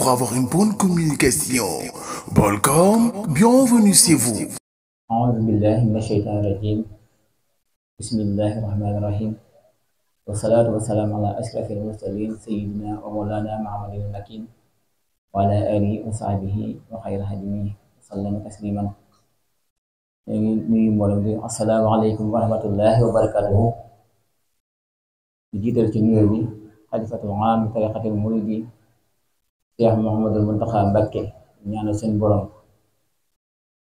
pour avoir une bonne communication. Welcome, bienvenue chez vous. أعوذ بالله من الشيطان الرجيم بسم الله الرحمن الرحيم والصلاة والسلام على أشرف المرسلين سيدنا ومولانا محمد المكين وعلى آله وصحبه وخير هديه وسلم تسليما nuyu mboolem bi asalaamaaleykum wa rahmatullahi wa barakatuhu di jiital ci nuyoo bi xalifatul aam tariqatul muridi Cheikh Mouhamadul Muntaxa Mbakke ñaanal seen borom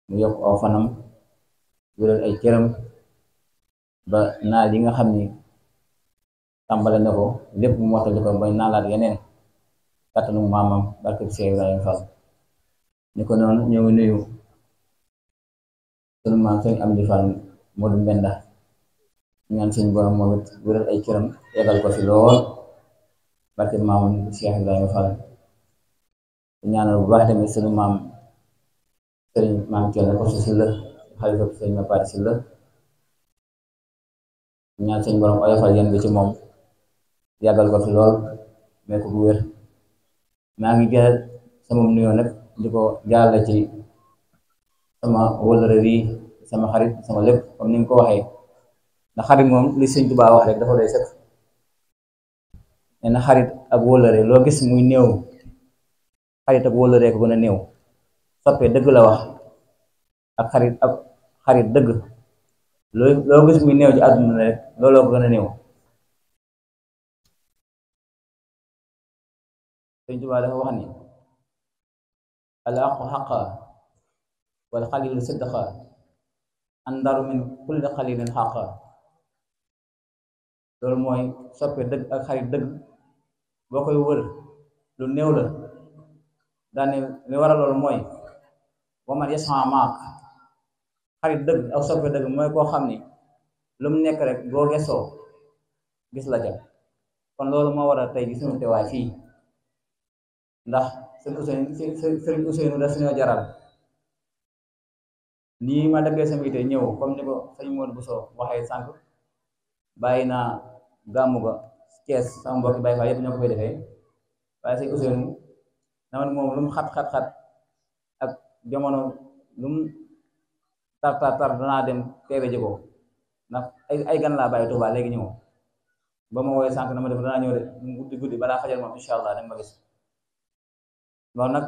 mu yokk aw fanam wéral ay cëram ba naal yi nga xam ni tàmbale na ko lépp mu mottali ko ba naalaat yeneen kattanu maamam barke bi Cheikh Ibrahima Fall ni ko noonu ñoo ngi nuyu sunu maam sëñ Amdi Fall Modou Mbenda ñaan seen borom moom it wéral ay cëram yegal ko fi lool barke maamam Cheikh Ibrahima Fall ñaanal bu baax tamit sunu maam sëriñ maam Thiel ko si la xalifa sëriñ ma paati si la ñaan seen borom oyofal yéen bi ci moom yàggal ko fi lool mais ko bu wér maa ngi jël sama nuyoo nag di ko jaarale ci sama wëllëre yi sama xarit sama lépp comme ni nga ko waxee ndax xarit moom li sëñ Tuubaa wax rek dafa doy sëkk nee na xarit ak wëllëre loo gis muy néew xarit ak wëllëre ko gën a néew soppee dëgg la wax ak xarit dëgg loo gis muy néew ci àdduna rek looloo ko gën a néew sëñ Tuubaa dafa wax ni al aqu xaqa wal xalilu sidqa andaru min kulli xalilin xaqa loolu mooy soppe dëgg ak xarit dëgg boo koy wër lu néew la daane li waral loolu mooy wa man yasma maak xarit dëgg ak soppe dëgg mooy koo xam ni lu mu nekk rek boo gesoo gis la ca kon loolu moo waral tey gi suñu teewaay fii ndax sëriñ Ousseynou da suñoo jaral nii ma daggee sama yite ñëw comme ni ko sëñ Modou Bousso waxee sànq bàyyi naa gàmmu ga Cees sama mbokki Baay Faal yëpp ñoo ko fay defee waaye sëñ Ousseynou dama ne moom lu mu xat-xat-xat ak jamono lu mu tar danaa dem teewe ji ko ndax ay gan laa bàyyi Tuubaa léegi ñëw ba ma woowee sànq na ma def danaa ñëw de guddi balaa fajar moom incha allah danga ma gis loolu nag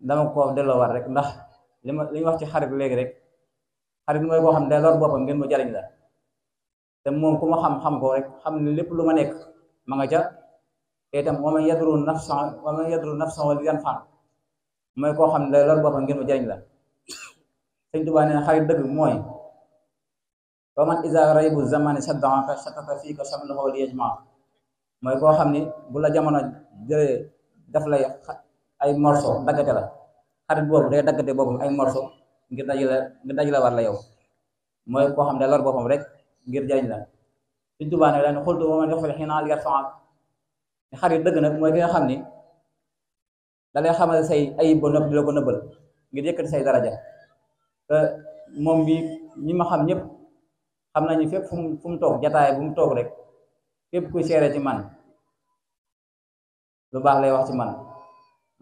dama ko delloowaat rek ndax li ñu wax ci xarit léegi rek xarit mooy koo xam ne day lor boppam ngeen mu jariñ la te moom ku ma xam ko rek xam ne lépp lu ma nekk ma nga ca te itam wa man yadru nafsan wal yanfa mooy koo xam ne day lor boppam ngeen mu jariñ la sëñ Tuubaa nee na xarit dëgg mooy wa man iza raybu zamani saddaka shatata fiika shamlahu li yajma mooy koo xam ni bu la jamono jëlee daf lay ay morso daggate la xarit boobu day daggate boppam ay morso ngir dajale war la yow mooy koo xam ne lor boppam rek ngir jariñ la Sëñ Tuubaa ne dañ xultu wa man yoxfil xinaa yarfa'ak xarit dëgg nag mooy ki nga xam ni dalay xamal say ayib ba nopp di la ko nëbbal ngir yëkkati say daraja te moom bi ñi ma xam ñëpp xam nañu fépp fu mu toog jataay bu mu toog rek fépp kuy seere ci man lu baax lay wax ci man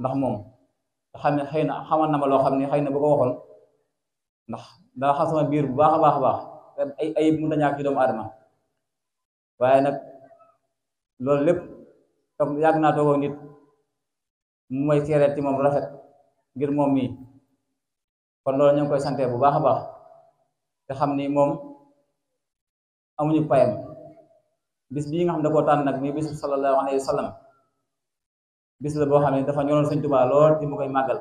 ndax moom te xam ne xëy na xamal na ma loo xam ne xëy na bu ko waxoon ndax daa xam sama biir bu baax a baax a baax ay ayib mu dañaak ci doomu aadama waaye nag loolu lépp toog yàgg naa toogoo nit mu may seereet ci moom rafet ngir moom mii kon loolu ñu ngi koy sante bu baax a baax te xam ni moom amuñu payam bis bii nga xam da koo tànn nag muy bisu sallallahu alayhi wa sallam bis la boo xam ne dafa ñoroon Sëñ Tuubaa lool di mu koy màggal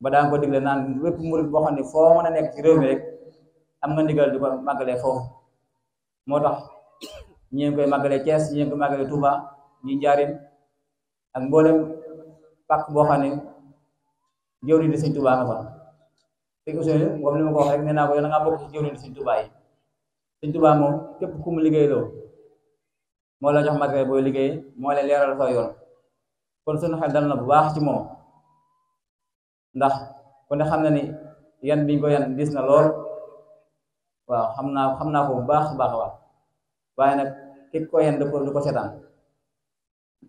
ba daan ko digle naan lépp murit boo xam ne foo mën a nekk ci réew mi rek am nga ndigal di ko màggalee foofu moo tax ñi ngi koy màggalee Thiès ñi ngi koy màggalee Touba ñi Njaaréem ak mboolem pàkk boo xam ne jëwriñ di Sëñ Tuubaa nga fa te Ousseynou moom li ma ko wax rek nee naa ko yow da ngaa bokk ci jëwriñ di Sëñ Tuubaa yi Sëñ Tuubaa moom képp ku mu liggéey loo moo la jox matériel booy liggéey moo lay leeral fa yoon kon suñu xel dal na bu baax ci moom ndax ku ne xam na ni yan biñ ko yan dis na lool waaw xam naa ko bu baax a baax a baax waaye nag ki ko yan du ko seetaan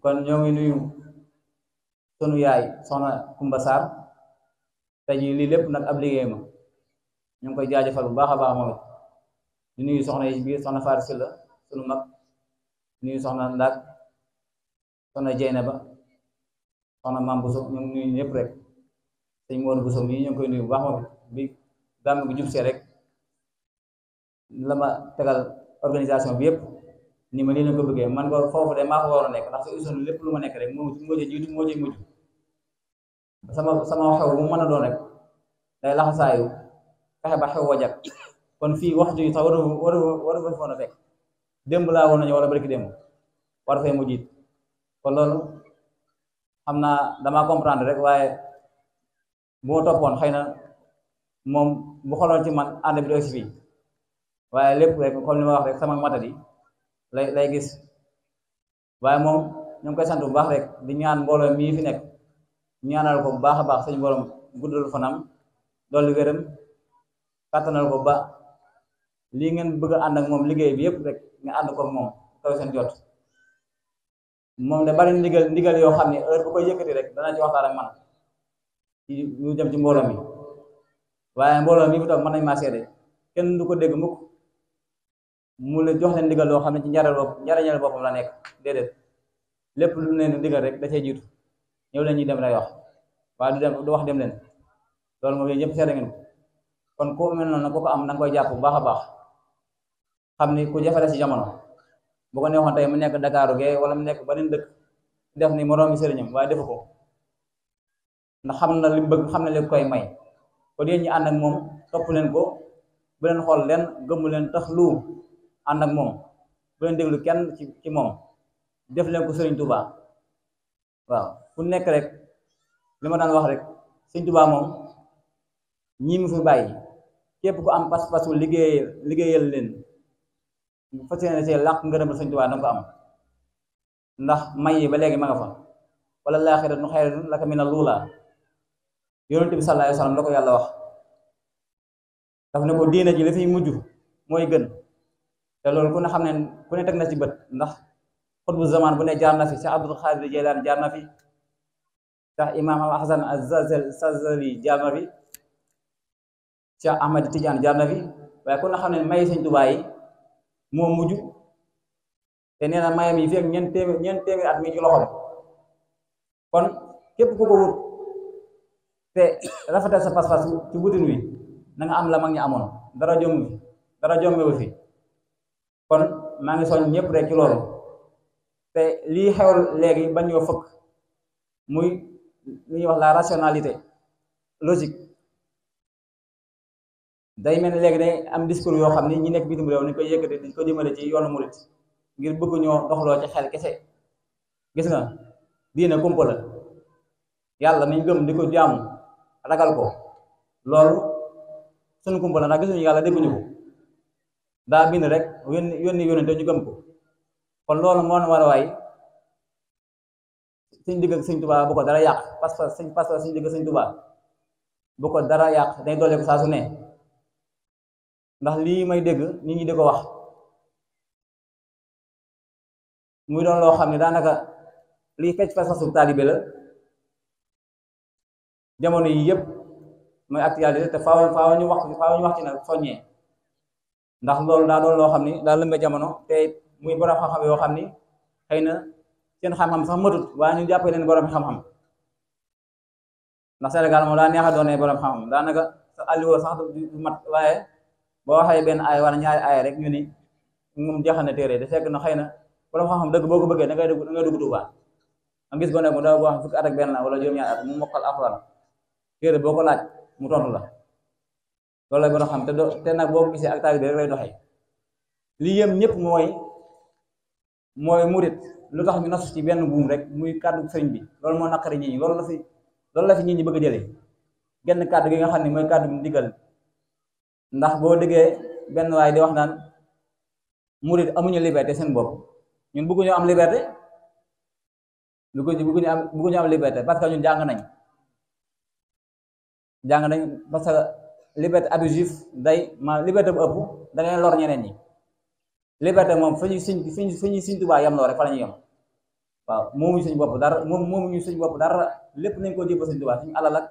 kon ñoo ngi nuyu sunu yaay soxna Kumba Sarr tey jii lii lépp nag ab liggéey ma ñu ngi koy jaajëfal bu baax a baax moom it di nuyu soxna yi biir soxna Fatou Sylla sunu mag di nuyu soxna Ndak soxna Jeynaba soxna Mam Bousso ñu ngi nuyu ñëpp rek sëñ Modou Bousso mii ñu ngi koy nuyu bu baax moom it bi gàmm gi jub see rek la ma tegal organisation bi yëpp ni ma nii la ko bëggee man ko foofu de maa ko waroon nekk ndax su usoon lépp lu ma nekk rek moo ci jiitu moo ci mujj sama xew bu mu mën a doon rek day laxasaayu fexe ba xew wa jag kon fii wax ju sax waru fa foon a fekk démb laa woon nañu wala barki démb war fee mu jiit kon loolu xam naa damaa comprendre rek waaye bu ma toppoon xëy na moom bu xoloon ci man ànd bi doo si fii waaye lépp rek comme li ma wax rek sama matadi lay gis waaye moom ñu ngi koy sant bu baax rek di ñaan mbooloo mii fi nekk ñaanal ko bu baax a baax suñu borom guddal fanam dolli wéram kàttanal ko ba lii ngeen bëgg a ànd ak moom liggéey bi yëpp rek nga ànd ko moom kaw seen jot moom de bari ndigal yoo xam ne heure bu koy yëkkati rek dana ci waxtaan ak man ñu jëm ci mbooloo mi waaye mbooloo mi fi toog mën nañ maa seede kenn du ko dégg mukk mu la jox leen ndigal loo xam ne ci njariñal boppam la nekk déedéet lépp lu leen ndigal rek da cee jiitu ñëw leen ñuy dem lay wax waaye du wax dem leen loolu moom yéen ñëpp seede ngeen kon ku mel noonu ku ko am na nga koy jàpp bu baax a baax xam ni ku jafale ci jamono bu ko neexoon tey mu nekk Dakaaru gee wala mu nekk beneen dëkk def ni moroomi sëriñam waaye defu ko ndax xam na li mu bëgg xam na li koy may kon yéen ñi ànd ak moom topp leen ko bu leen xool leen gëmmu leen tax lu ànd ak moom bu leen déglu kenn ci moom def leen ko Sëriñ Tuubaa waaw ku nekk rek li ma daan wax rek Sëriñ Tuubaa moom ñii mu fi bàyyi képp ku am pas-pasu liggéeyal leen fas yéene see làq ngërëmal Sëriñ Tuubaa danga ko am ndax may yi ba léegi ma nga fa wala laaxiratu xayrun laka mina luulaa Yonent bi sallallaahu alayhi wa sallam la ko yàlla wax daf ne ko diina ji la fiy mujj mooy gën te loolu ku ne xam ne ku ne teg na ci bët ndax xutbu zaman bu ne jaar na fi Cheikh Abdul Xaadir Jeylaani jaar na fi Cheikh Imam Hasan Az-Zazali jaar na fi Cheikh Ahmad Tidiane jaar na fi waaye ku ne xam ne may Sëriñ Tuubaa yi moo mujj te nee na mayam yi fi ak ñeent téeméer at mi ci loxoom kon képp ku ko wut te rafetal sa pas-pas ci wutin wi na nga am la mag ñi amoon dara jommewu fi kon maa ngi soñ ñëpp rek ci loolu te lii xew léegi bañ ñoo fëkk muy li ñuy wax la rationalité logique day mel ni léegi day am discours yoo xam ni ñi nekk bitim réew ni koy yëkkati di ko jëmale ci yoonu murit ngir bëgg ñoo doxloo ci xel kese gis nga diine kumpa la yàlla nañ gëm di ko jaamu ragal ko loolu suñu kumpa la ndax gisuñu yàlla dégguñu ko daa bind rek yónni yónente ñu gëm ko kon loolu moo na war a waay suñ digg ak Sëriñ Tuubaa bu ko dara yàq parce que suñ digg Sëriñ Tuubaa bu ko dara yàq day doole ko saa su ne ndax lii may dégg nit ñi di ko wax muy doon loo xam ne daanaka lii fecc façon taalibe la jamono yi yëpp mooy actualité te faaw ñu wax ci nag soññee ndax loolu daa doon loo xam ni daa lëmbe jamono te muy borom xam-xam yoo xam ni xëy na seen xam-xam sax matut waaye ñu jàppee leen borom xam-xam ndax Sénégal moom daa neex a doonee borom xam-xam daanaka sa alliwo sax du mat waaye boo waxee benn aay wala ñaari aay rek ñu ni moom jeexal na téere de fekk na xëy na borom xam-xam dëgg boo ko bëggee da ngay dugg Tuubaa nga gis gone mu daw boo xam fukki at ak benn la wala juróom-ñaari at mu mokkal alxuraan téere boo ko laaj mu tontu la loolu lay borom xam te nag boo ko gisee ak taalibe rek lay doxee lii yëm ñëpp mooy murit lu tax ñu nasu ci benn buum rek muy kàddu sëriñ bi loolu moo naqari nit ñi loolu la fi nit ñi bëgg a jëlee genn kàddu gi nga xam ne mooy kàddu bi ndigal ndax boo déggee benn waay di wax naan murit amuñu liberté seen bopp ñun bëgguñu am liberté bëgguñu am liberté parce que ñun jàng nañ parce que liberté abusive liberté bu ëpp da ngay lor ñeneen ñi liberté moom fa ñuy Sëriñ Tuubaa yam loo rek fa la ñuy yam waaw moomuñu suñu bopp dara moomuñu suñu bopp dara lépp nañ ko jébal Sëñ Tuubaa suñu alal ak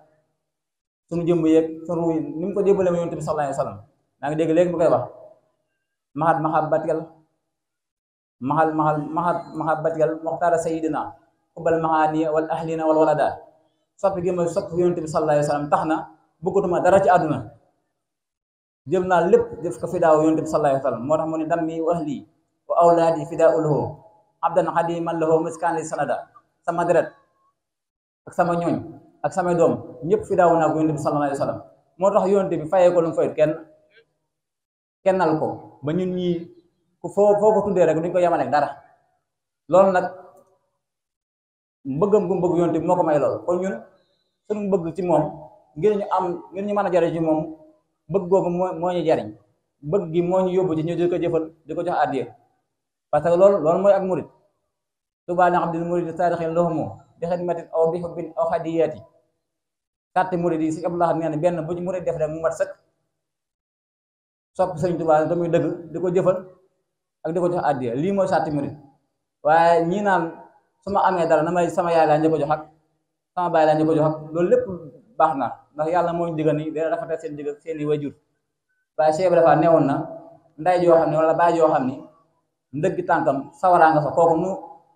suñu jëmb yeeg suñu ni mu ko jébalee ma Yonent bi sallallahu alayhi wa sallam daa ngi dégg léegi bu koy wax maxat batikal moxtaara sayidina xubal maxaani wal ahlina wal walada soppi gi ma sopp Yonent bi sallallahu alayhi wa sallam tax na bëggatuma dara ci àdduna jël naa lépp def ko fidaaw Yonent bi sallallahu alayhi wa sallam moo tax mu ne dammi wa ahli wa awlaadi fidaau lahu abdan xadiman lahu miskaan li sanada sama deret ak sama ñooñ ak samay doom ñëpp fidaaw naa ko Yonent bi sallallahu alayhi wa sallam moo tax Yonent bi fayee ko lu mu fayut kennal ko ba ñun ñii foo ko tuddee rek duñ ko yemaleeg dara loolu nag mbëggam gu mu bëgg Yonent bi moo ko may loolu kon ñun suñu bëgg ci moom ngir ñu mën a jariñ ci moom bëgg googu moo ñu jariñ bëgg gi moo ñu yóbbu ci ñu di ko jëfal di ko jox àddiya parce que loolu mooy ak murid Tuubaa li abdil murid saadixin lahumu bi xidmatin aw bi hubbin aw hadiyati kàtti murid yi si Abdullah nee na benn bu ci murid def rek mu mat sëkk sopp Sëriñ Tuubaa damuy dëgg di ko jëfal ak di ko jox àddiya lii mooy sàtti murid waaye ñii naan su ma amee dara na may sama yaay laa ñu ko jox ak sama baay laa ñu ko jox ak loolu lépp baax na ndax yàlla moo ñu digal ni dina rafetal seen digg seeni wayjur waaye Cheikh Ibra Fall newoon na nday joo xam ne wala baay joo xam ni ndëgg tànkam sawaraa nga fa kooku nu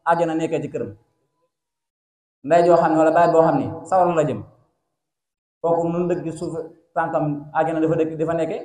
àjjana nekkee ci këram nday joo xam ne wala baay boo xam ni sawara la jëm kooku nu ndëgg suuf tànkam àjjana dafa nekkee